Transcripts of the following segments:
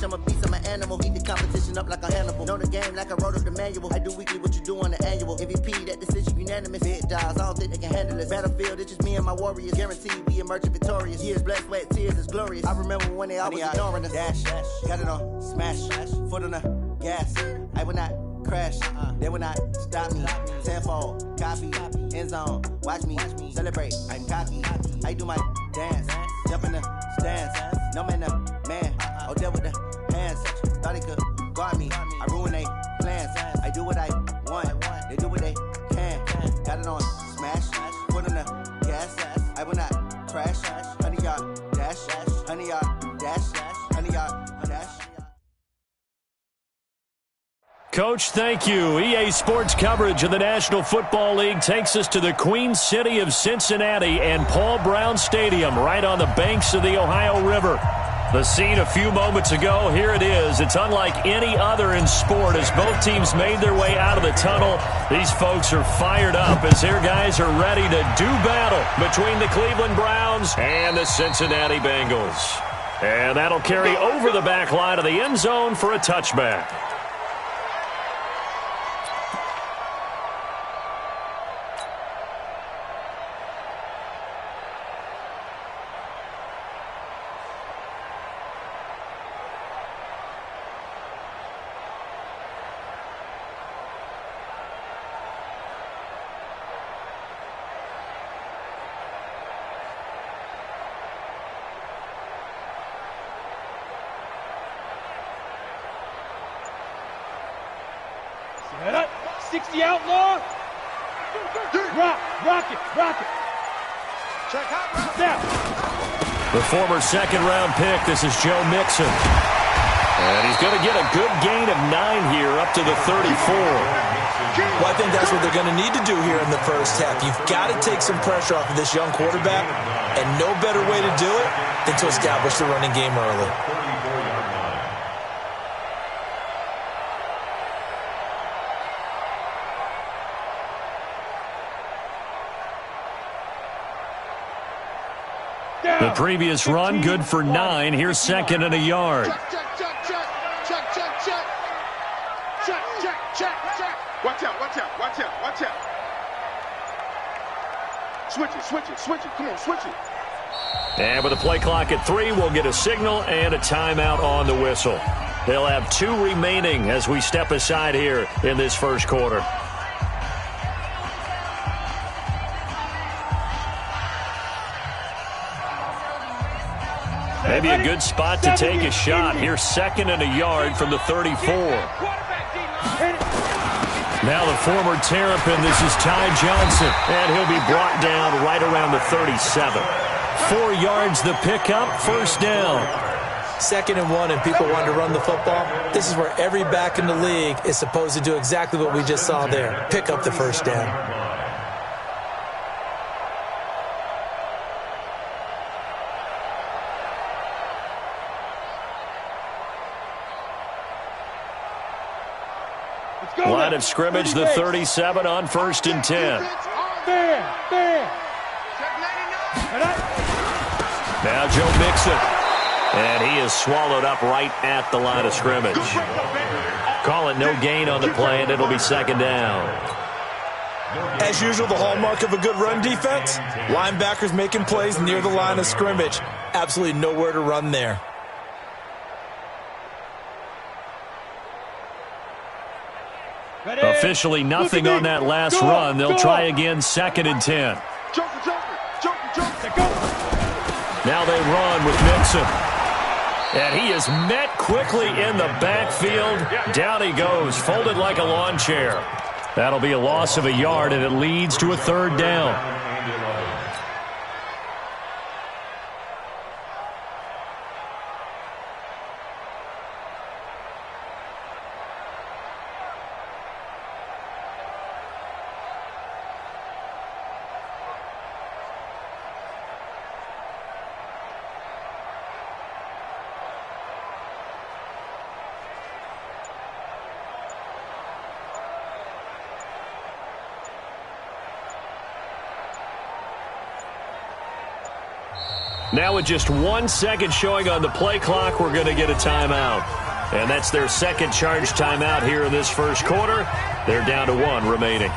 I'm a beast, I'm an animal. Heat the competition up like a Hannibal. Know the game like I wrote up the manual. I do weekly what you do on the annual. MVP, that decision unanimous. Big dogs, I don't think they can handle this. Battlefield, it's just me and my warriors. Guaranteed we emerging victorious. Years, blood, sweat, tears, is glorious. I remember when they always ignoring us. Dash, got it on, smash, foot on the gas. I will not crash, they will not stop me. Tenfold, copy, end zone, watch me celebrate. I'm cocky, I do my dance, jump in the stands. No man, the man, oh, deal with the hands. Thought he could guard me, I ruin they plans. I do what I want, they do what they can. Got it on, smash, foot on the gas. I will not crash, 100-yard dash, 100-yard dash, 100-yard dash. Coach, thank you. EA Sports coverage of the National Football League takes us to the Queen City of Cincinnati and Paul Brown Stadium right on the banks of the Ohio River. The scene a few moments ago, here it is. It's unlike any other in sport as both teams made their way out of the tunnel. These folks are fired up as their guys are ready to do battle between the Cleveland Browns and the Cincinnati Bengals. And that'll carry over the back line of the end zone for a touchback. Set up, 60 outlaw. Rock it. Check out. Snap. The former second-round pick, this is Joe Mixon. And he's going to get a good gain of 9 here, up to the 34. Well, I think that's what they're going to need to do here in the first half. You've got to take some pressure off of this young quarterback, and no better way to do it than to establish the running game early. The previous run, good for 9. Here's second and a yard. Watch out. Switch it. Come on, switch it. And with a play clock at 3, we'll get a signal and a timeout on the whistle. They'll have 2 remaining as we step aside here in this first quarter. Maybe a good spot to take a shot. Here's second and a yard from the 34. Now the former Terrapin, this is Ty Johnson, and he'll be brought down right around the 37. 4 yards the pickup, first down. 2nd and 1, and people want to run the football. This is where every back in the league is supposed to do exactly what we just saw there. Pick up the first down. Line of scrimmage, the 37 on 1st and 10. Now Joe Mixon. And he is swallowed up right at the line of scrimmage. Call it no gain on the play, and it'll be second down. As usual, the hallmark of a good run defense, linebackers making plays near the line of scrimmage. Absolutely nowhere to run there. Officially nothing on that last run. They'll try again, 2nd and 10. Now they run with Mixon. And he is met quickly in the backfield. Down he goes, folded like a lawn chair. That'll be a loss of a yard, and it leads to a 3rd down. Now with just 1 second showing on the play clock, we're going to get a timeout. And that's their second charge timeout here in this first quarter. They're down to 1 remaining.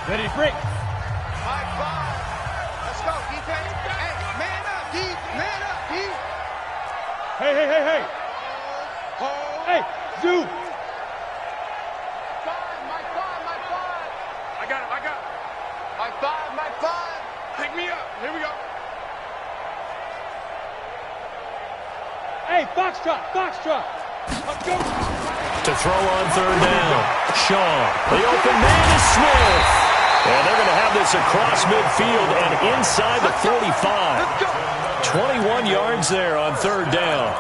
Ready to break. Hey. Hey, Zoo. My five. I got it. My five. Pick me up. Here we go. Hey, Foxtrot. Let's go. To throw on third down. Shaw. The open man is Smith. And they're going to have this across midfield and inside the 45. 21 yards there on third down.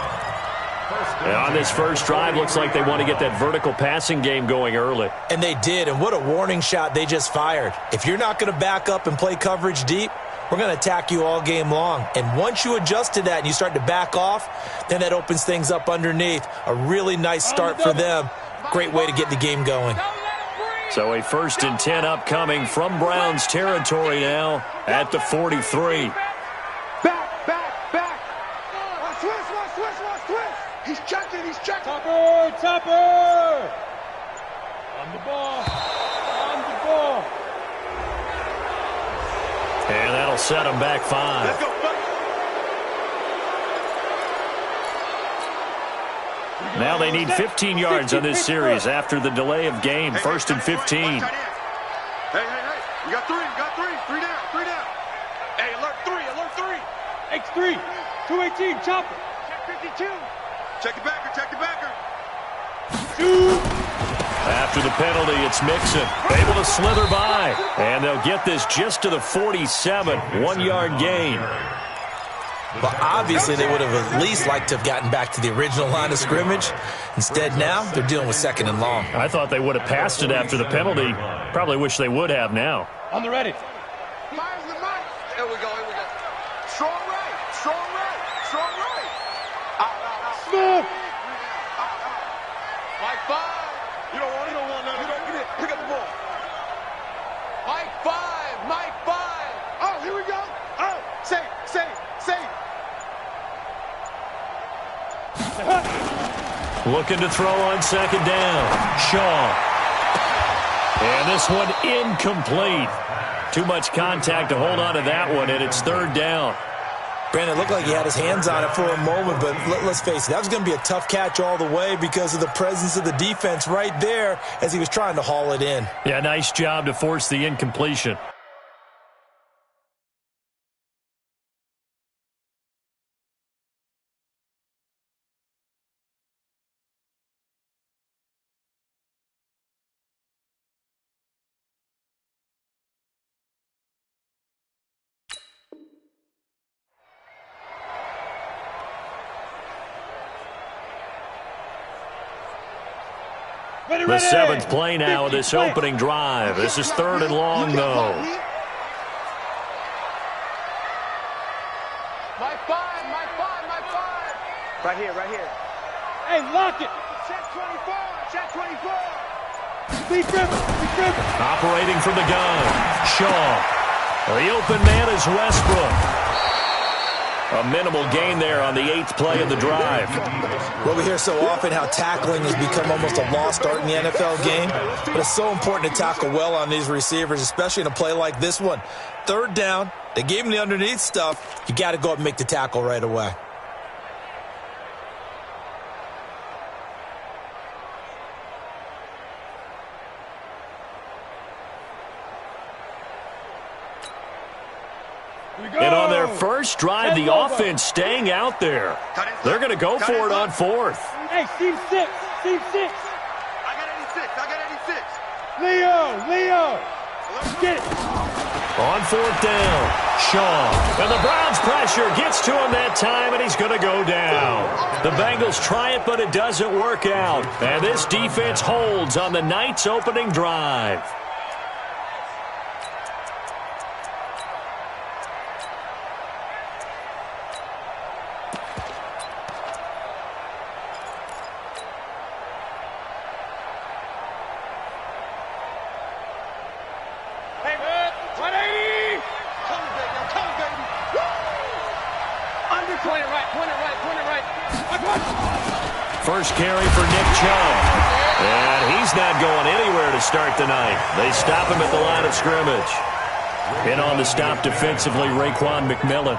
And on this first drive, looks like they want to get that vertical passing game going early. And they did, and what a warning shot they just fired. If you're not going to back up and play coverage deep, we're going to attack you all game long. And once you adjust to that and you start to back off, then that opens things up underneath. A really nice start for them. Great way to get the game going. So a 1st and 10 upcoming from Browns territory now at the 43. Back. Twist. He's checking. Topper. On the ball. And that'll set him back 5. Let's go. Now they need 15 yards on this series after the delay of game. 1st and 15. Hey. You got three. Three down. Hey, alert three. X3. 218, chopper. Check 52. Check the backer. After the penalty, it's Mixon. Able to slither by. And they'll get this just to the 47. 1-yard gain. Well, obviously, they would have at least liked to have gotten back to the original line of scrimmage. Instead, now they're dealing with 2nd and long. I thought they would have passed it after the penalty. Probably wish they would have now. On the ready. Fires the mic. Here we go. Strong right. Out. Smooth. Mike 5. You don't want none. Get it. Pick up the ball. Mike 5. Oh, here we go. Oh, say. Looking to throw on 2nd down. Shaw. And this one incomplete. Too much contact to hold on to that one, and it's 3rd down. Brandon, it looked like he had his hands on it for a moment, but let's face it, that was going to be a tough catch all the way because of the presence of the defense right there as he was trying to haul it in. Yeah, nice job to force the incompletion. The 7th play now of this opening drive. This is 3rd and long, though. My five. Right here. Hey, lock it. Check 24. Speed driven. Operating from the gun. Shaw. The open man is Westbrook. A minimal gain there on the 8th play of the drive. Well, we hear so often how tackling has become almost a lost art in the NFL game, but it's so important to tackle well on these receivers, especially in a play like this one. 3rd down, they gave him the underneath stuff. You got to go up and make the tackle right away. And on their first drive, the offense staying out there. They're going to go for it on 4th. Hey, seam 6. I got 86. Leo. Get it. On 4th down, Shaw. And the Browns pressure gets to him that time, and he's going to go down. The Bengals try it, but it doesn't work out. And this defense holds on the night's opening drive. First carry for Nick Chubb. And he's not going anywhere to start the night. They stop him at the line of scrimmage. In on the stop defensively, Raekwon McMillan.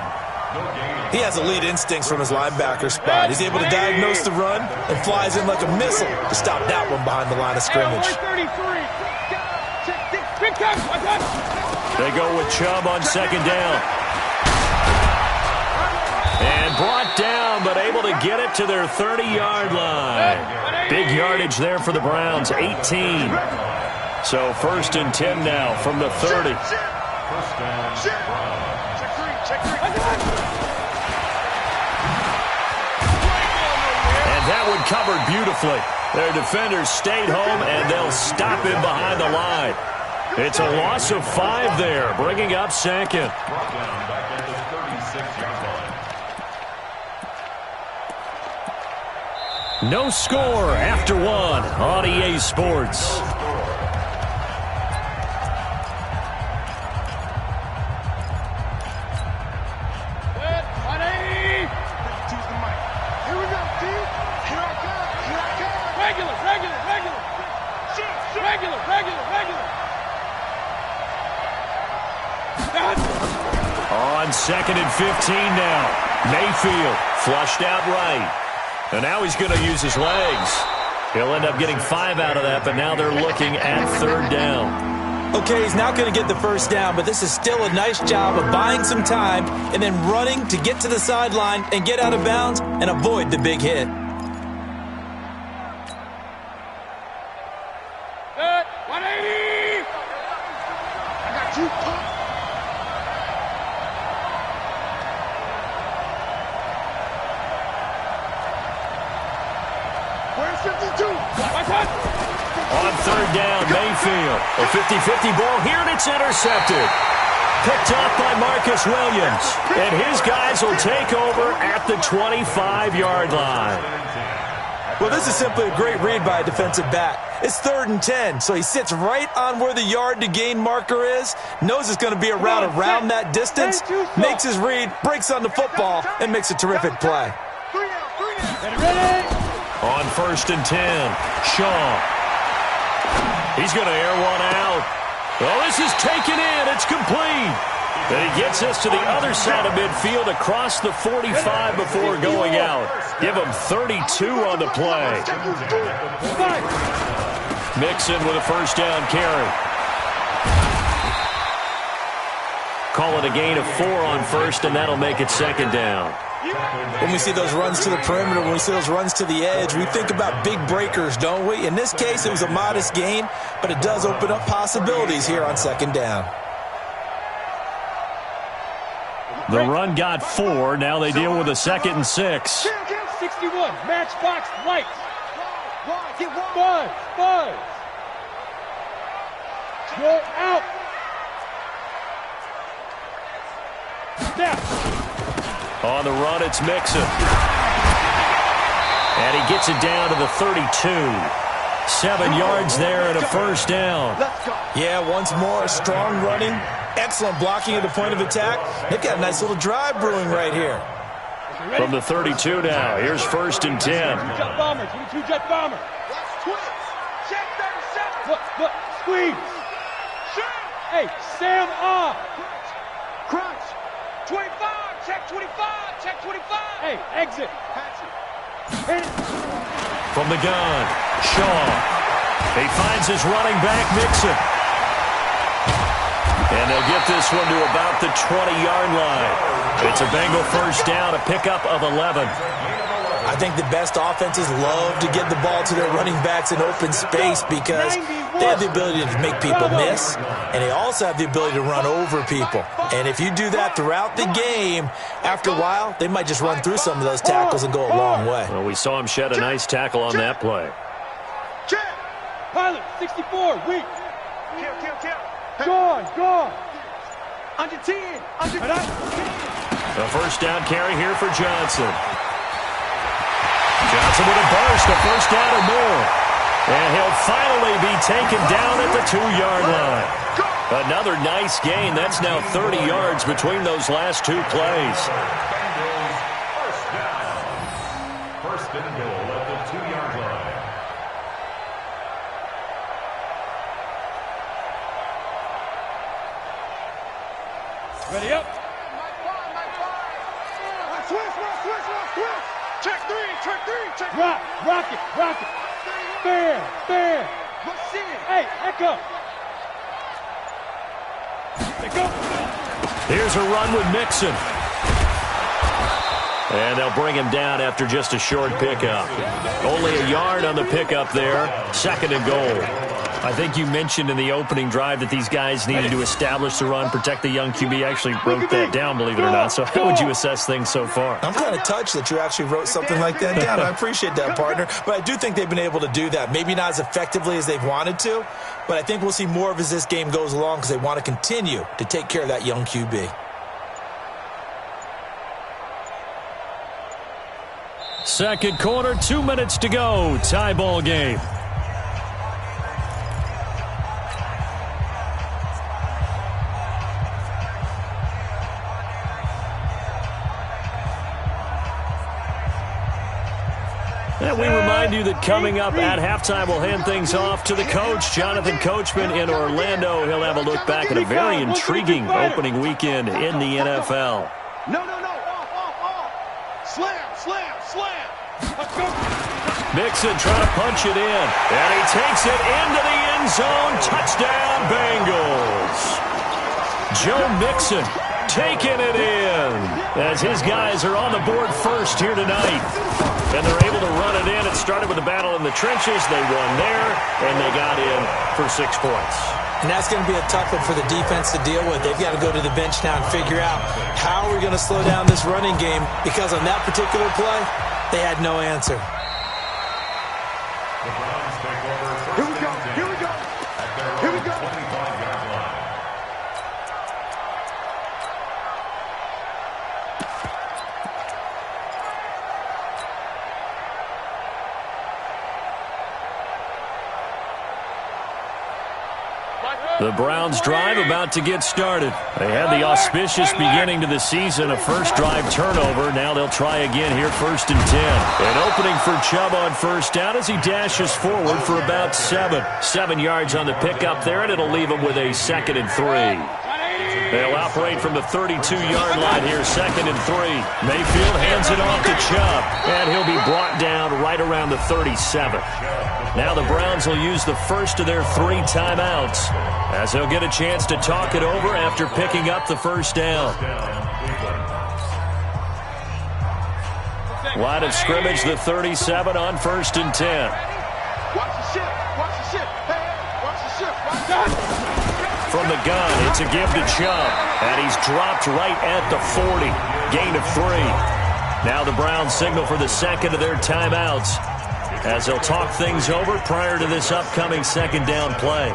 He has elite instincts from his linebacker spot. He's able to diagnose the run and flies in like a missile to stop that one behind the line of scrimmage. They go with Chubb on second down. And brought down, but able to get it to their 30-yard line. Big yardage there for the Browns, 18. So first and 10 now from the 30. And that one covered beautifully. Their defenders stayed home, and they'll stop him behind the line. It's a loss of 5 there, bringing up second. No score after 1 on EA Sports. On second and 15 now. Mayfield flushed out right. And now he's going to use his legs. He'll end up getting 5 out of that, but now they're looking at third down. Okay, he's not going to get the first down, but this is still a nice job of buying some time and then running to get to the sideline and get out of bounds and avoid the big hit. On third down, Mayfield. A 50-50 ball here, and it's intercepted. Picked up by Marcus Williams. And his guys will take over at the 25-yard line. Well, this is simply a great read by a defensive back. It's third and 10, so he sits right on where the yard-to-gain marker is, knows it's going to be a route around that distance, makes his read, breaks on the football, and makes a terrific play. On first and 10, Shaw. He's going to air one out. Well, this is taken in. It's complete. And he gets us to the other side of midfield across the 45 before going out. Give him 32 on the play. Mixon with a first down carry. Call it a gain of 4 on first, and that'll make it second down. When we see those runs to the perimeter, when we see those runs to the edge, we think about big breakers, don't we? In this case, it was a modest gain, but it does open up possibilities here on second down. The run got 4. Now they deal with a second and 6. 61, matchbox lights. Buzz. Go out. Step. On the run, it's Mixon. And he gets it down to the 32. 7 yards there and a first down. Yeah, once more, strong running, excellent blocking at the point of attack. They've got a nice little drive brewing right here. From the 32 now, here's first and 10. Jet bomber, 22 jet bomber. Look, squeeze. Hey, Sam off. Crunch. 25, check 25, check 25. Hey, exit. From the gun, Shaw. He finds his running back, Mixon. And they'll get this one to about the 20-yard line. It's a Bengal first down, a pickup of 11. I think the best offenses love to get the ball to their running backs in open space because they have the ability to make people miss, and they also have the ability to run over people. And if you do that throughout the game, after a while, they might just run through some of those tackles and go a long way. Well, we saw him shed a nice tackle on that play. Pilot, 64, weak. Kill. Gone. Under 10. A first down carry here for Johnson. Johnson with a burst, a first down or more. And he'll finally be taken down at the 2-yard line. Another nice gain. That's now 30 yards between those last 2 plays. and goal at the 2-yard line. Ready up. Switch. Check three. Rock it. Fair. Hey, echo. There go. Here's a run with Mixon. And they'll bring him down after just a short pickup. Only a yard on the pickup there. 2nd and goal. I think you mentioned in the opening drive that these guys needed to establish the run, protect the young QB. I actually wrote that down, believe it or not. So how would you assess things so far? I'm kind of touched that you actually wrote something like that down. I appreciate that, partner. But I do think they've been able to do that. Maybe not as effectively as they've wanted to, but I think we'll see more of as this game goes along because they want to continue to take care of that young QB. Second quarter, 2 minutes to go. Tie ball game. And we remind you that coming up at halftime, we'll hand things off to the coach, Jonathan Coachman in Orlando. He'll have a look back at a very intriguing opening weekend in the NFL. No. Slam. Mixon trying to punch it in, and he takes it into the end zone. Touchdown, Bengals. Joe Mixon taking it in as his guys are on the board first here tonight. And they're able to run it in. It started with a battle in the trenches. They won there, and they got in for 6 points. And that's going to be a tough one for the defense to deal with. They've got to go to the bench now and figure out how are we going to slow down this running game, because on that particular play, they had no answer. Here we go. Here we go. 25-yard line. The Browns drive about to get started. They had the auspicious beginning to the season, a first drive turnover. Now they'll try again here, 1st and 10. An opening for Chubb on first down as he dashes forward for about 7. 7 yards on the pickup there, and it'll leave him with a 2nd and 3. They'll operate from the 32-yard line here, 2nd and 3. Mayfield hands it off to Chubb, and he'll be brought down right around the 37. Now the Browns will use the first of their 3 timeouts as they'll get a chance to talk it over after picking up the first down. Line of scrimmage, the 37 on 1st and 10. Watch the ship. Hey, watch the ship. From the gun, it's a give to Chubb, and he's dropped right at the 40. Gain of 3. Now the Browns signal for the second of their timeouts as they'll talk things over prior to this upcoming 2nd down play.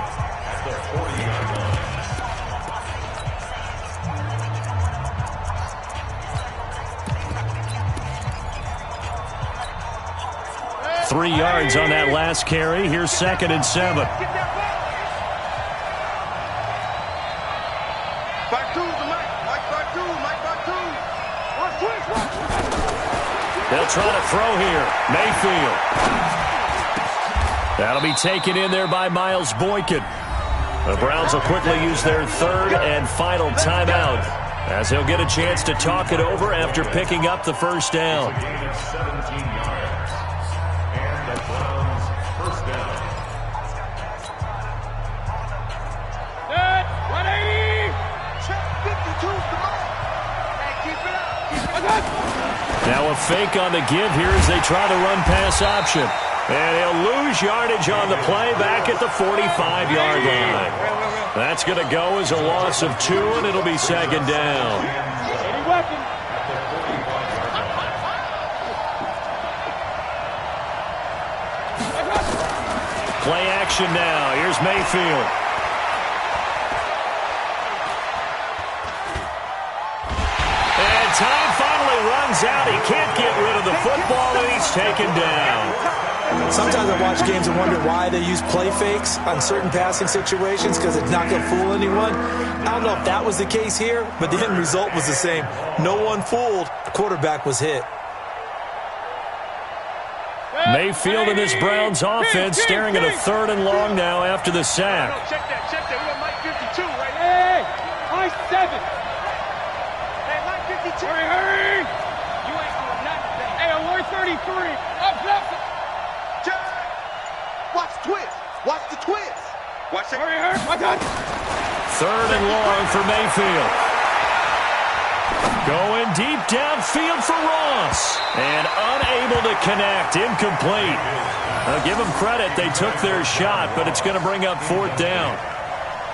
Three yards on that last carry. Here's 2nd and 7. Back two, Mike, They'll try to throw here. Mayfield. That'll be taken in there by Miles Boykin. The Browns will quickly use their 3rd and final timeout as they'll get a chance to talk it over after picking up the first down. Gain of 17 yards. And the Browns first down. Set. 180. Check 52. Come on. Hey, keep it up. Now a fake on the give here as they try the run-pass option. And he'll lose yardage on the play back at the 45-yard line. That's going to go as a loss of 2, and it'll be 2nd down. Play action now. Here's Mayfield. And time finally runs out. He can't get rid of the football, and he's taken down. Sometimes I watch games and wonder why they use play fakes on certain passing situations, because it's not going to fool anyone. I don't know if that was the case here, but the end result was the same. No one fooled. The quarterback was hit. Mayfield and this Browns offense staring at a 3rd and long now after the sack. Check that. We got Mike 52 right here. Hey, Mike 7. Hey, Mike 52. Hurry. You ain't doing nothing. Hey, alert 33. Up. Watch the twist. Watch the twist. Watch it. Hurry. My God. 3rd and long for Mayfield. Going deep downfield for Ross. And unable to connect. Incomplete. Now give them credit. They took their shot, but it's going to bring up 4th down.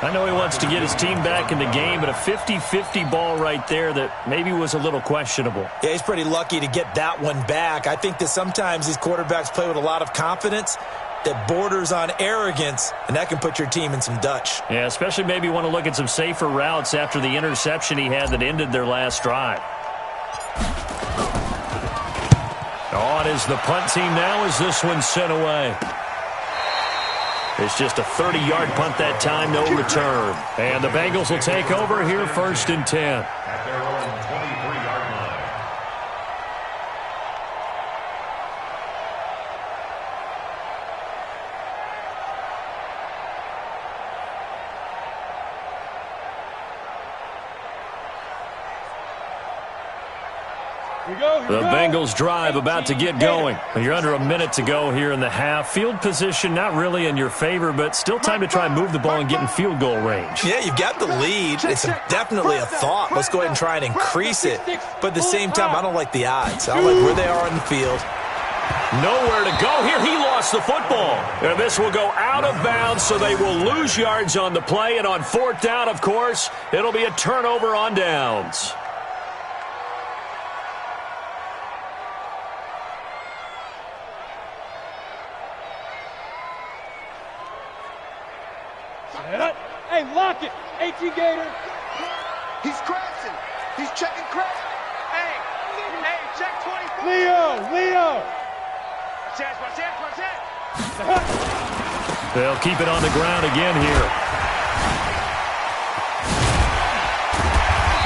I know he wants to get his team back in the game, but a 50-50 ball right there that maybe was a little questionable. Yeah, he's pretty lucky to get that one back. I think that sometimes these quarterbacks play with a lot of confidence that borders on arrogance, and that can put your team in some Dutch. Yeah, especially maybe want to look at some safer routes after the interception he had that ended their last drive. On is the punt team now as this one's sent away. It's just a 30-yard punt that time, no return. And the Bengals will take over here 1st and 10. At their own 23-yard line. The Bengals drive about to get going. You're under a minute to go here in the half. Field position not really in your favor, but still time to try and move the ball and get in field goal range. Yeah, you've got the lead. It's definitely a thought. Let's go ahead and try and increase it. But at the same time, I don't like the odds. I don't like where they are on the field. Nowhere to go here. He lost the football. And this will go out of bounds, so they will lose yards on the play. And on 4th down, of course, it'll be a turnover on downs. Hey, lock it. 18 Gator. He's crashing. He's checking crash. Hey, check 24. Leo. Watch that. They'll keep it on the ground again here.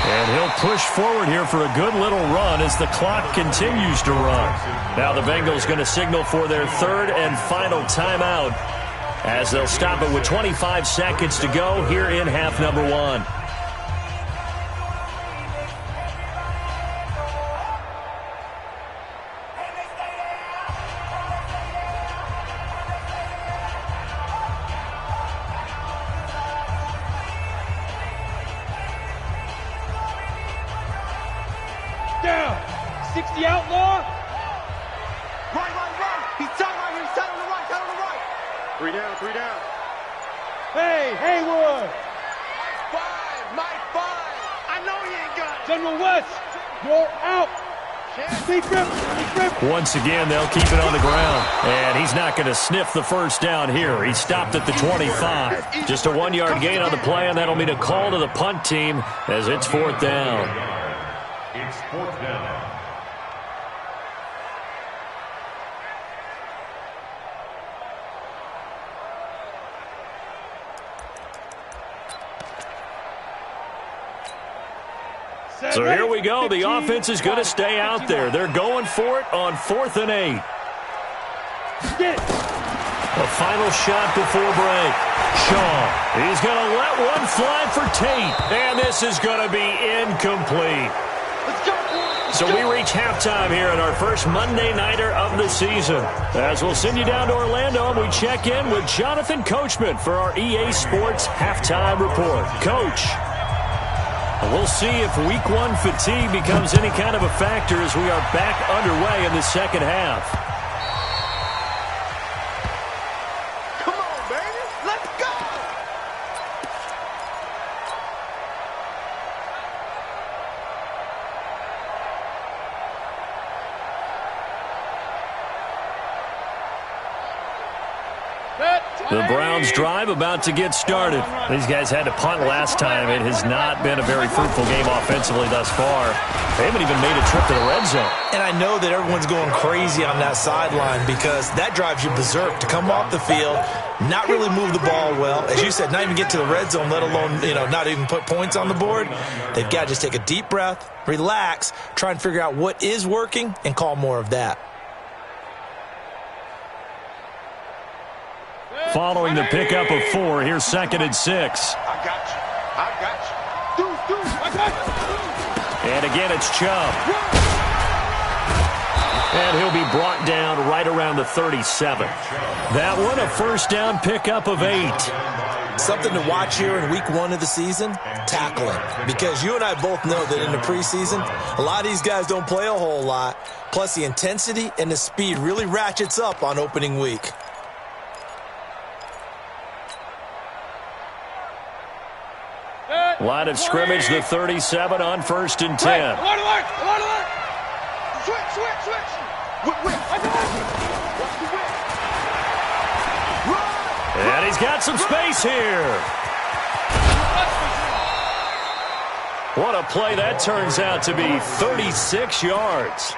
And he'll push forward here for a good little run as the clock continues to run. Now the Bengals going to signal for their 3rd and final timeout, as they'll stop it with 25 seconds to go here in half number 1. Down. 60 outlaw. Right. He's tight right here. He's tight on the right. 3 down. Hey, Haywood. Mike 5. I know he ain't got it. General West, you're out. Deep grip. Once again, they'll keep it on the ground. And he's not going to sniff the 1st down here. He stopped at the 25. Just a 1-yard gain on the play, and that'll mean a call to the punt team as it's 4th down. It's 4th down. So here we go. The offense is going to stay out there. They're going for it on 4th and 8. A final shot before break. Shaw. He's going to let one fly for Tate. And this is going to be incomplete. So we reach halftime here at our first Monday Nighter of the season. As we'll send you down to Orlando, and we check in with Jonathan Coachman for our EA Sports Halftime Report. Coach, we'll see if Week 1 fatigue becomes any kind of a factor as we are back underway in the second half. Come on, baby. Let's go. The Browns drive about to get started. These guys had to punt last time. It has not been a very fruitful game offensively thus far. They haven't even made a trip to the red zone. And I know that everyone's going crazy on that sideline because that drives you berserk to come off the field, not really move the ball well. As you said, not even get to the red zone, let alone, not even put points on the board. They've got to just take a deep breath, relax, try and figure out what is working, and call more of that. Following the pickup of 4, here's 2nd and 6. I got you. I got you. Deuce. I got you. And again, it's Chubb. And he'll be brought down right around the 37. That one, a first down pickup of 8. Something to watch here in week 1 of the season, tackling. Because you and I both know that in the preseason, a lot of these guys don't play a whole lot. Plus, the intensity and the speed really ratchets up on opening week. Line of scrimmage, the 37 on 1st and 10. Switch. And he's got some space here. What a play that turns out to be, 36 yards.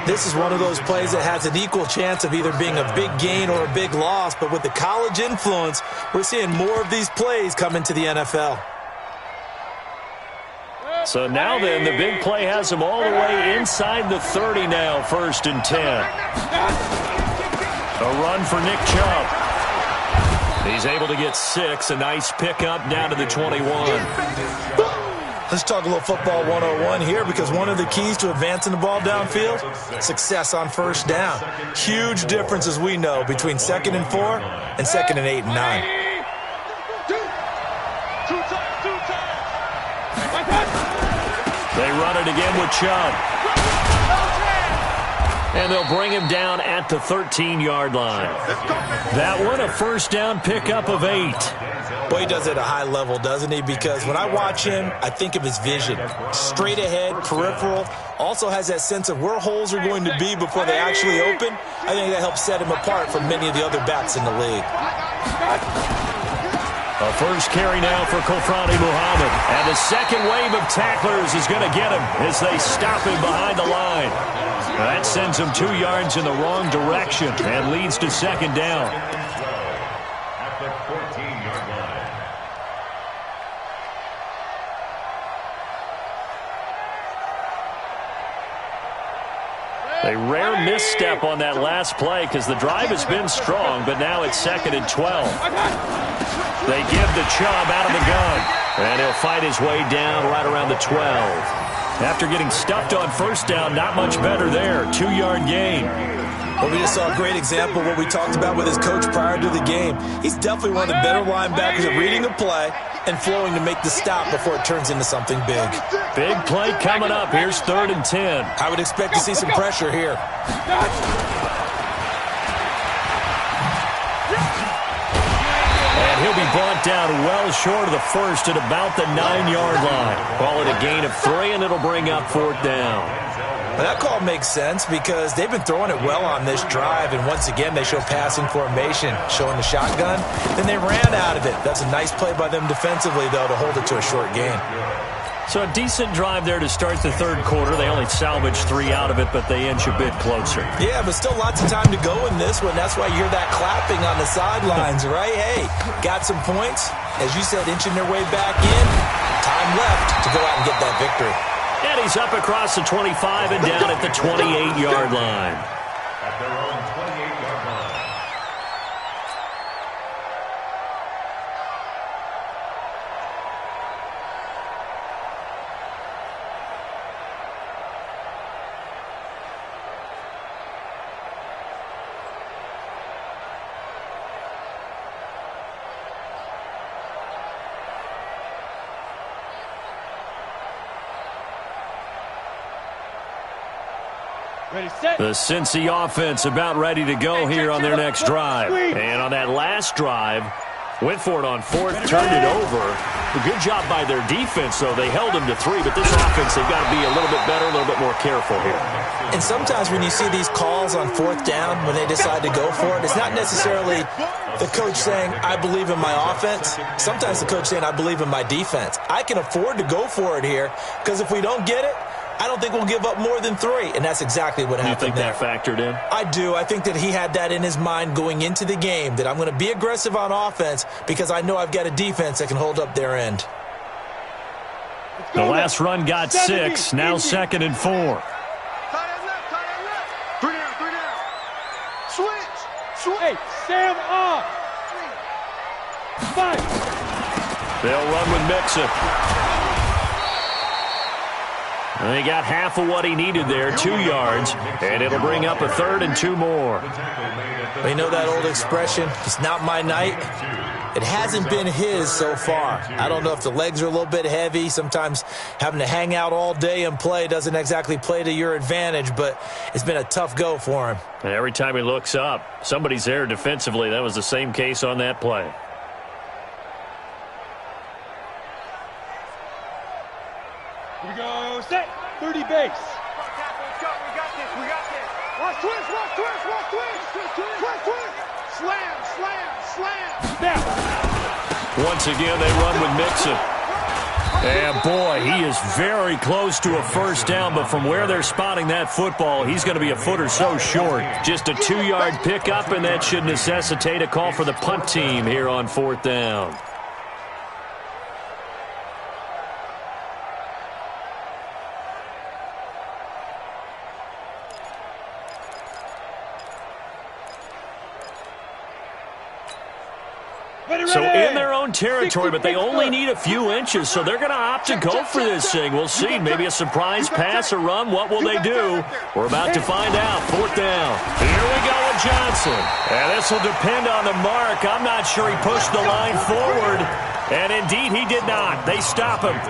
This is one of those plays that has an equal chance of either being a big gain or a big loss, but with the college influence, we're seeing more of these plays come into the NFL. So now then, the big play has him all the way inside the 30 now, 1st and 10. A run for Nick Chubb. He's able to get 6, a nice pickup down to the 21. Let's talk a little football 101 here, because one of the keys to advancing the ball downfield, success on 1st down. Huge difference, as we know, between 2nd and 4 and 2nd and 8 and 9. They run it again with Chubb. And they'll bring him down at the 13-yard line. That one, a first down pickup of 8. Boy, he does it at a high level, doesn't he? Because when I watch him, I think of his vision. Straight ahead, peripheral. Also has that sense of where holes are going to be before they actually open. I think that helps set him apart from many of the other backs in the league. A first carry now for Kofrani Muhammad. And the second wave of tacklers is going to get him as they stop him behind the line. That sends him 2 yards in the wrong direction and leads to 2nd down. At the 14-yard line. A rare misstep on that last play because the drive has been strong, but now it's 2nd and 12. They give the Chubb out of the gun, and he'll fight his way down right around the 12. After getting stuffed on 1st down, not much better there. 2-yard gain. Well, we just saw a great example of what we talked about with his coach prior to the game. He's definitely one of the better linebackers at reading a play and flowing to make the stop before it turns into something big. Big play coming up. Here's 3rd and 10. I would expect to see some pressure here. And he'll be brought down well short of the 1st at about the 9-yard line. Call it a gain of 3, and it'll bring up 4th down. Well, that call makes sense because they've been throwing it well on this drive, and once again they show passing formation, showing the shotgun. Then they ran out of it. That's a nice play by them defensively, though, to hold it to a short gain. So a decent drive there to start the 3rd quarter. They only salvaged 3 out of it, but they inch a bit closer. Yeah, but still lots of time to go in this one. That's why you hear that clapping on the sidelines, right? Hey, got some points. As you said, inching their way back in. Time left to go out and get that victory. And he's up across the 25 and down at the 28-yard line. At their own 28-yard line. The Cincy offense about ready to go here on their next drive. And on that last drive, went for it on 4th, turned it over. A good job by their defense, though. They held them to 3, but this offense, they've got to be a little bit better, a little bit more careful here. And sometimes when you see these calls on 4th down, when they decide to go for it, it's not necessarily the coach saying, I believe in my offense. Sometimes the coach saying, I believe in my defense. I can afford to go for it here because if we don't get it, I don't think we'll give up more than 3, and that's exactly what happened there. You think that factored in? I do. I think that he had that in his mind going into the game, that I'm going to be aggressive on offense because I know I've got a defense that can hold up their end. The last run got 6, now 2nd and 4. Tight end left. 3 down. Switch. Hey, Sam up. They'll run with Mixon. And he got half of what he needed there, 2 yards, and it'll bring up a 3rd and 2 more. Well, you know that old expression, it's not my night? It hasn't been his so far. I don't know if the legs are a little bit heavy. Sometimes having to hang out all day and play doesn't exactly play to your advantage, but it's been a tough go for him. And every time he looks up, somebody's there defensively. That was the same case on that play. Here we go, set, 30 base. We got this. Watch twist. Slam. Now. Once again, they run with Mixon. And boy, he is very close to a first down, but from where they're spotting that football, he's going to be a foot or so short. Just a 2-yard pickup, and that should necessitate a call for the punt team here on 4th down. So in their own territory, but they only need a few inches, so they're going to opt to go for this thing. We'll see. Maybe a surprise pass or run. What will they do? We're about to find out. 4th down. Here we go with Johnson. And this will depend on the mark. I'm not sure he pushed the line forward. And indeed, he did not. They stop him.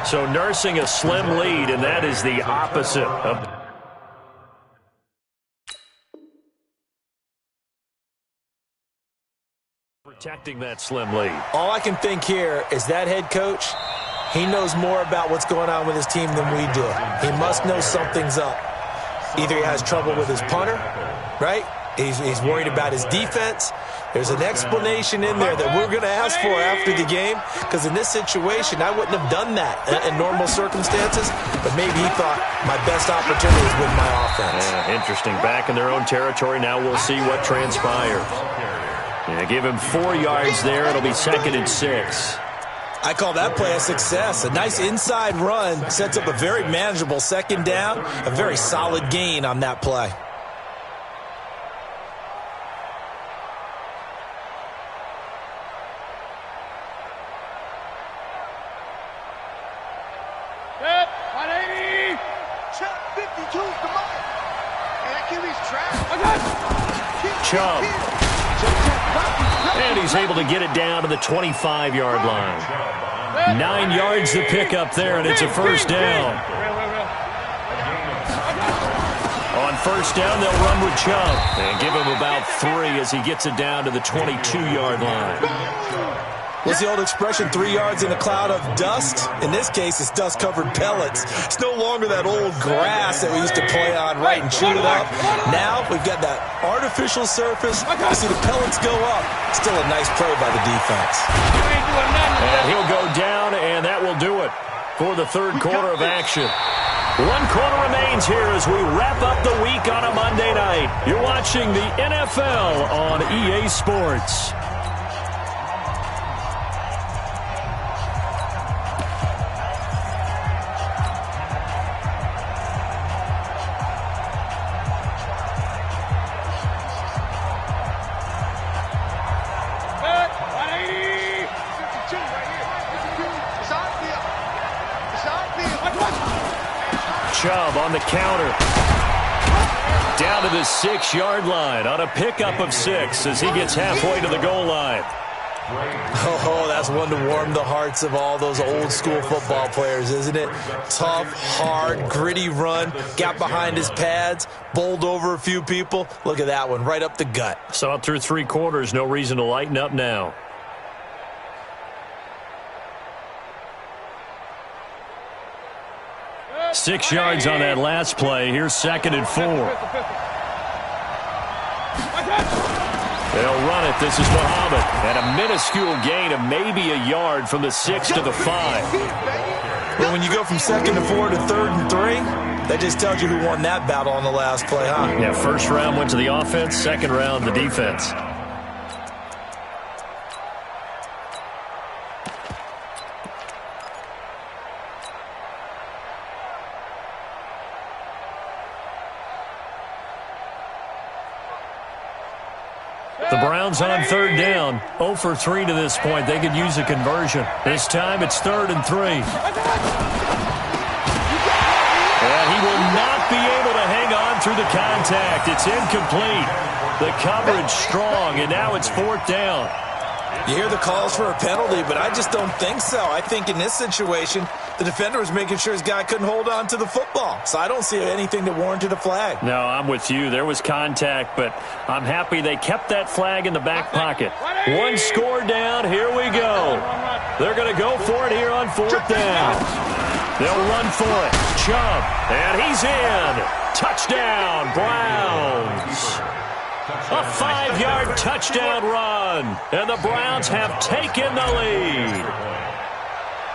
So nursing a slim lead, and that is the opposite of... protecting that slim lead. All I can think here is that head coach, he knows more about what's going on with his team than we do. He must know something's up. Either he has trouble with his punter, right? He's worried about his defense. There's an explanation in there that we're going to ask for after the game, because in this situation, I wouldn't have done that in normal circumstances, but maybe he thought my best opportunity is with my offense. Yeah, interesting. Back in their own territory. Now we'll see what transpires. Yeah, give him 4 yards there. It'll be 2nd and 6. I call that play a success. A nice inside run sets up a very manageable 2nd down, a very solid gain on that play. Set, 180. Chubb, 52's the mark. And that QB's trapped. Chubb. And he's able to get it down to the 25-yard line. 9 yards to pick up there, and it's a first down. On first down, they'll run with Chubb and give him about 3 as he gets it down to the 22-yard line. What's the old expression, 3 yards in a cloud of dust? In this case, it's dust-covered pellets. It's no longer that old grass that we used to play on, right, and chew it up. Now we've got that artificial surface. You see the pellets go up. Still a nice play by the defense. And he'll go down, and that will do it for the 3rd quarter of action. 1 quarter remains here as we wrap up the week on a Monday night. You're watching the NFL on EA Sports. Chubb on the counter. Down to the 6-yard line on a pickup of 6 as he gets halfway to the goal line. Oh, that's one to warm the hearts of all those old school football players, isn't it? Tough, hard, gritty run, got behind his pads, bowled over a few people. Look at that one, right up the gut. Saw it through 3 quarters, no reason to lighten up now. Six yards on that last play. Here's 2nd and 4. They'll run it. This is Muhammad. And a minuscule gain of maybe a yard from the 6 to the 5. Well, when you go from 2nd to 4 to 3rd and 3, that just tells you who won that battle on the last play, huh? Yeah, first round went to the offense, second round the defense. The Browns on third down. 0 for 3 to this point. They could use a conversion. This time it's 3rd and 3. And he will not be able to hang on through the contact. It's incomplete. The coverage strong, and now it's 4th down. You hear the calls for a penalty, but I just don't think so. I think in this situation, the defender was making sure his guy couldn't hold on to the football. So I don't see anything that warranted a flag. No, I'm with you. There was contact, but I'm happy they kept that flag in the back pocket. 1 score down. Here we go. They're going to go for it here on 4th down. They'll run for it. Chubb, and he's in. Touchdown, Browns. A 5-yard touchdown run, and the Browns have taken the lead.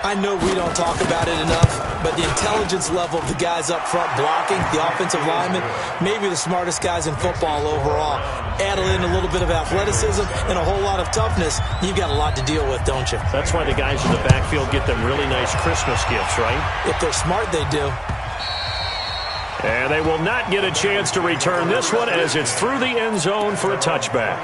I know we don't talk about it enough, but the intelligence level of the guys up front blocking, the offensive linemen, maybe the smartest guys in football overall. Add in a little bit of athleticism and a whole lot of toughness, you've got a lot to deal with, don't you? That's why the guys in the backfield get them really nice Christmas gifts, right? If they're smart, they do. And they will not get a chance to return this one as it's through the end zone for a touchback.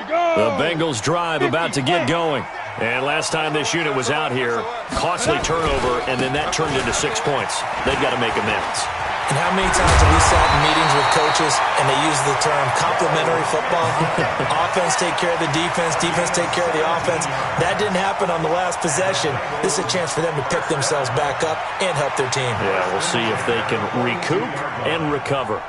The Bengals drive about to get going. And last time this unit was out here, costly turnover, and then that turned into 6 points. They've got to make amends. And how many times have we sat in meetings with coaches and they use the term complementary football? Offense take care of the defense, defense take care of the offense. That didn't happen on the last possession. This is a chance for them to pick themselves back up and help their team. Yeah, we'll see if they can recoup and recover.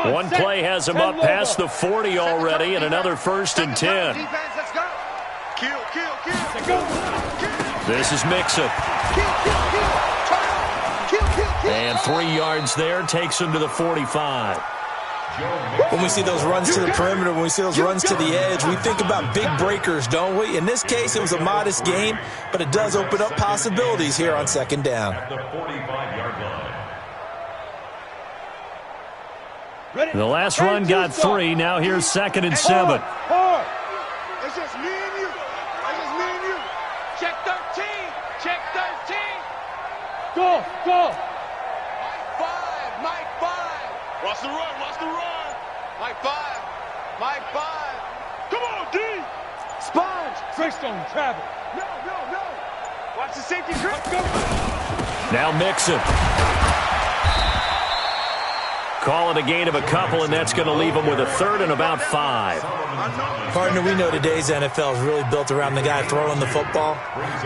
One play has him up past the 40 already, and another 1st and 10. This is Mixon. And 3 yards there takes him to the 45. When we see those runs to the perimeter, when we see those runs to the edge, we think about big breakers, don't we? In this case, it was a modest gain, but it does open up possibilities here on 2nd down. The last run got 3. Now here's 2nd and 7. It's just me and you. It's just me and you. Check 13. Check 13. Go. Mike 5. Watch the run. Watch the run. Mike 5. Mike 5. Come on, D. Sponge. Greystone travel. No. Watch the safety grip. Go. Now Mixon. Call it a gain of a couple, and that's going to leave them with a 3rd and about 5. Partner, we know today's NFL is really built around the guy throwing the football.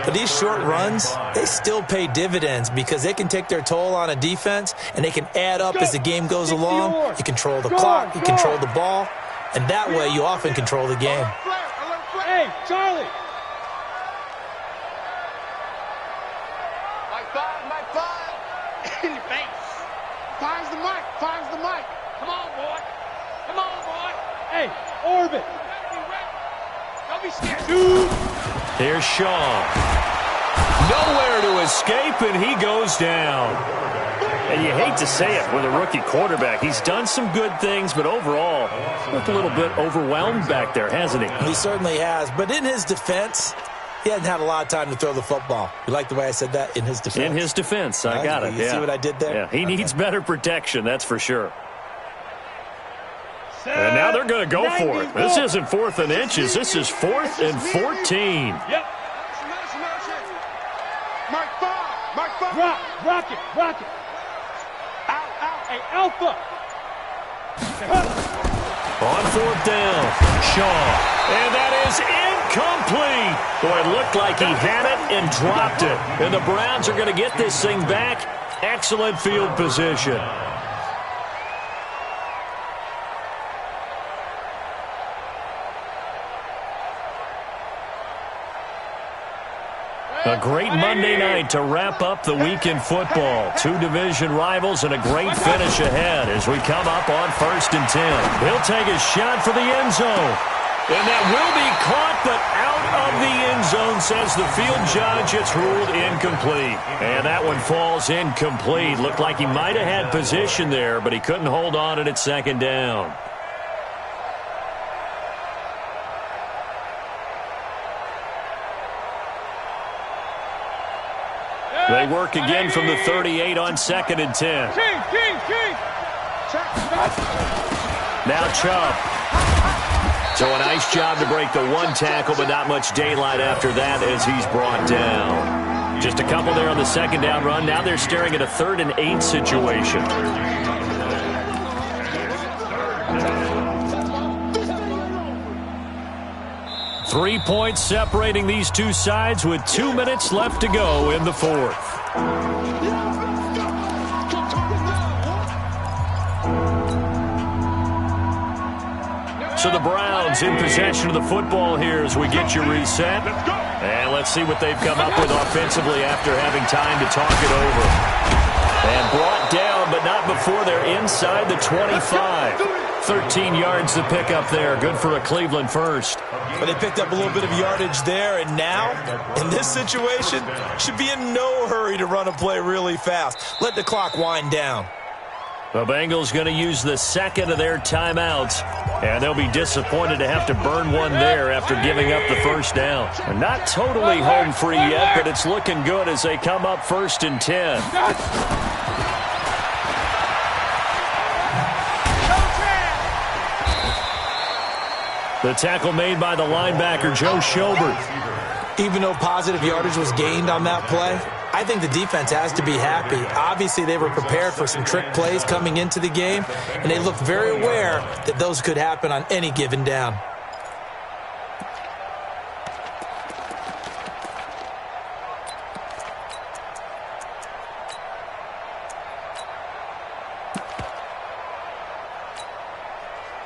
But these short runs, they still pay dividends because they can take their toll on a defense, and they can add up as the game goes along. You control the clock, you control the ball, and that way you often control the game. Hey, Charlie. Mike 5. In your face. Finds the mic. Come on, boy. Hey, Orbit. Don't be scared. Dude. Here's Shaw. Nowhere to escape, and he goes down. And you hate to say it with a rookie quarterback. He's done some good things, but overall, looked a little bit overwhelmed back there, hasn't he? He certainly has. But in his defense, he hasn't had a lot of time to throw the football. You like the way I said that? In his defense. In his defense. I got it. You see what I did there? Yeah, he needs better protection, that's for sure. And now they're going to go for it. This isn't 4th and inches. This is 4th and 14. Yep. Mike 5. Rock it. Out. Hey, Alpha. On 4th down, Shaw. And that is incomplete. Boy, it looked like he had it and dropped it. And the Browns are going to get this thing back. Excellent field position. A great Monday night to wrap up the week in football. 2 division rivals and a great finish ahead as we come up on 1st and 10. He'll take a shot for the end zone. And that will be caught, but out of the end zone, says the field judge. It's ruled incomplete. And that one falls incomplete. Looked like he might have had position there, but he couldn't hold on to it at second down. They work again from the 38 on 2nd and 10. Now Chubb. So a nice job to break the one tackle, but not much daylight after that as he's brought down. Just a couple there on the second down run. Now they're staring at a 3rd and 8 situation. 3 points separating these two sides with 2 minutes left to go in the 4th. So the Browns in possession of the football here as we get you reset. And let's see what they've come up with offensively after having time to talk it over. And brought down, but not before they're inside the 25. 13 yards to pick up there. Good for a Cleveland first. But they picked up a little bit of yardage there, and now, in this situation, should be in no hurry to run a play really fast. Let the clock wind down. The Bengals going to use the second of their timeouts, and they'll be disappointed to have to burn one there after giving up the first down. And not totally home free yet, but it's looking good as they come up 1st and 10. The tackle made by the linebacker, Joe Schobert. Even though positive yardage was gained on that play, I think the defense has to be happy. Obviously, they were prepared for some trick plays coming into the game, and they looked very aware that those could happen on any given down.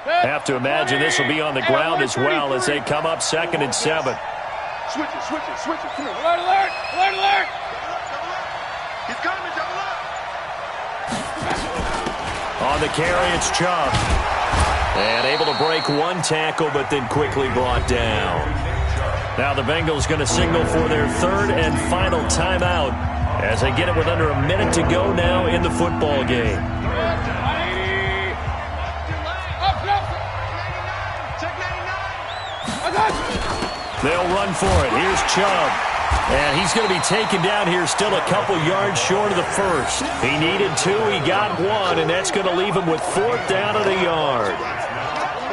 Have to imagine this will be on the ground as well as they come up 2nd and 7. Switch it. Come here. Alert! He's coming, double up. On the carry, it's Chubb. And able to break one tackle, but then quickly brought down. Now the Bengals going to signal for their 3rd and final timeout as they get it with under a minute to go now in the football game. They'll run for it. Here's Chubb. And he's going to be taken down here still a couple yards short of the first. He needed 2. He got 1, and that's going to leave him with 4th down at a yard.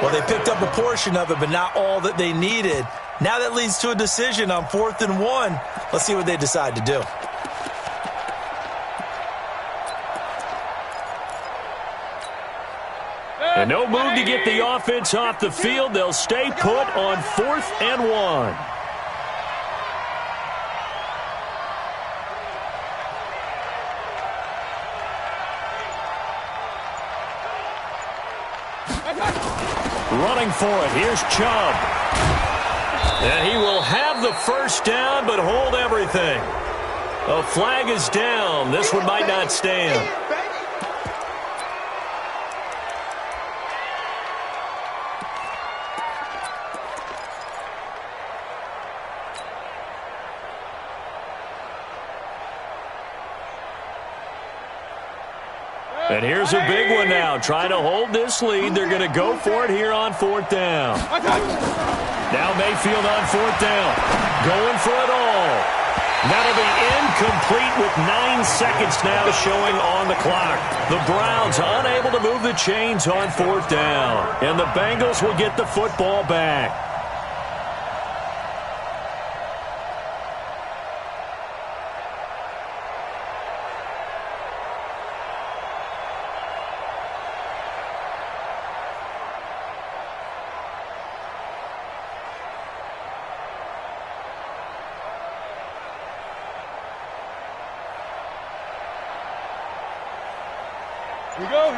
Well, they picked up a portion of it, but not all that they needed. Now that leads to a decision on 4th and 1. Let's see what they decide to do. And no move to get the offense off the field. They'll stay put on 4th and 1. Running for it. Here's Chubb. And he will have the first down, but hold everything. A flag is down. This one might not stand. And here's a big one now. Trying to hold this lead. They're going to go for it here on 4th down. Now Mayfield on 4th down. Going for it all. That'll be incomplete with 9 seconds now showing on the clock. The Browns unable to move the chains on 4th down. And the Bengals will get the football back.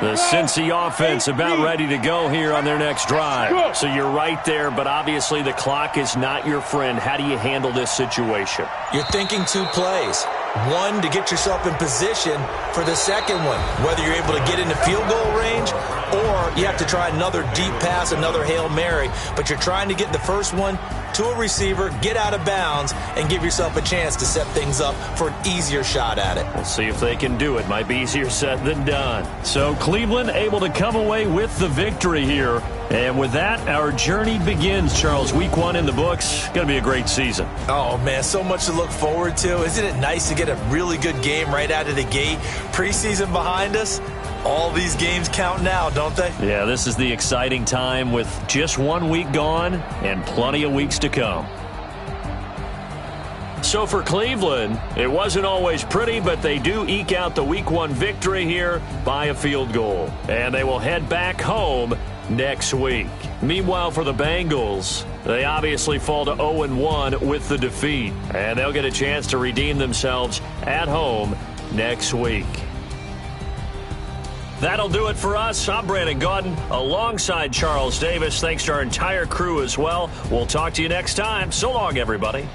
The Cincy offense about ready to go here on their next drive. So you're right there, but obviously the clock is not your friend. How do you handle this situation? You're thinking 2 plays. One, to get yourself in position for the second one, whether you're able to get into field goal range or you have to try another deep pass, another Hail Mary, but you're trying to get the first one to a receiver, get out of bounds, and give yourself a chance to set things up for an easier shot at it. We'll see if they can do it. Might be easier said than done. So Cleveland able to come away with the victory here. And with that, our journey begins, Charles. Week 1 in the books. Going to be a great season. Oh, man, so much to look forward to. Isn't it nice to get a really good game right out of the gate? Preseason behind us. All these games count now, don't they? Yeah, this is the exciting time with just 1 week gone and plenty of weeks to come. So for Cleveland, it wasn't always pretty, but they do eke out the Week 1 victory here by a field goal. And they will head back home next week. Meanwhile, for the Bengals, they obviously fall to 0-1 with the defeat. And they'll get a chance to redeem themselves at home next week. That'll do it for us. I'm Brandon Gaudin alongside Charles Davis. Thanks to our entire crew as well. We'll talk to you next time. So long, everybody.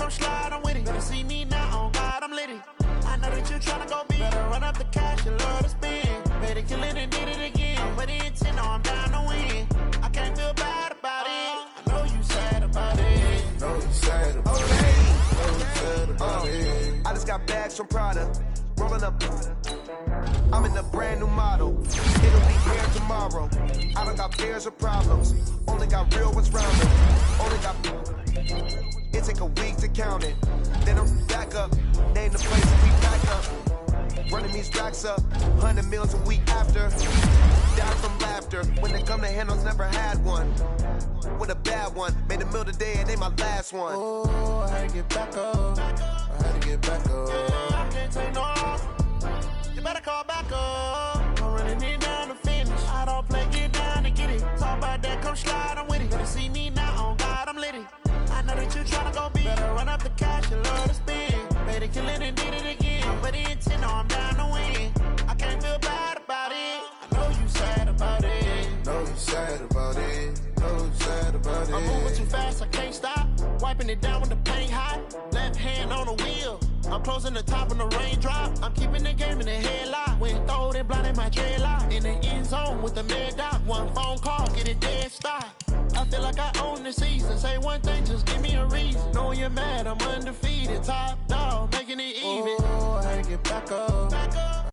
come slide, I'm with it. Better see me now, on God, I'm litty. I know that you tryna go big. Better run up the cash, you love to spend. Better kill it and did it again. I'm with the intent, no, I'm down to win. I can't feel bad about it. I know you sad about it. Know you sad about it. Know you sad about it. I just got bags from Prada. Rolling up. I'm in a brand new model. It'll be here tomorrow. I don't got fears or problems. Only got real ones round them. Only got. It take a week to count it. Then I'm back up. Name the place and we back up. Running these racks up. 100 meals a week after. Die from laughter. When they come to handles, never had one. With a bad one. Made a meal today and they my last one. Oh, I had to get back up. I had to get back up. I can't take no off. You better call back up. I'm running it down to finish. I don't play, get down to get it. Talk about that, come slide, I'm with it. Better see me now, on God, I'm litty. I know that you tryna go big. Better run up the cash, you love to spend. Better kill it and did it again. I'm with the intent, no, I'm down to win. I can't feel bad about it. I know you sad about it. Know you sad about it. Know you sad about it. I'm moving too fast, I can't stop. Wiping it down with the paint hot. Left hand on the wheel. I'm closing the top on the raindrop. I'm keeping the game in the headlock. When throwed and blinded my dreadlock. In the end zone with the mad dot. One phone call, get it dead stop. I feel like I own the season. Say one thing, just give me a reason. Knowing you're mad, I'm undefeated. Top dog, making it even. Oh, I had to get back up. Back up.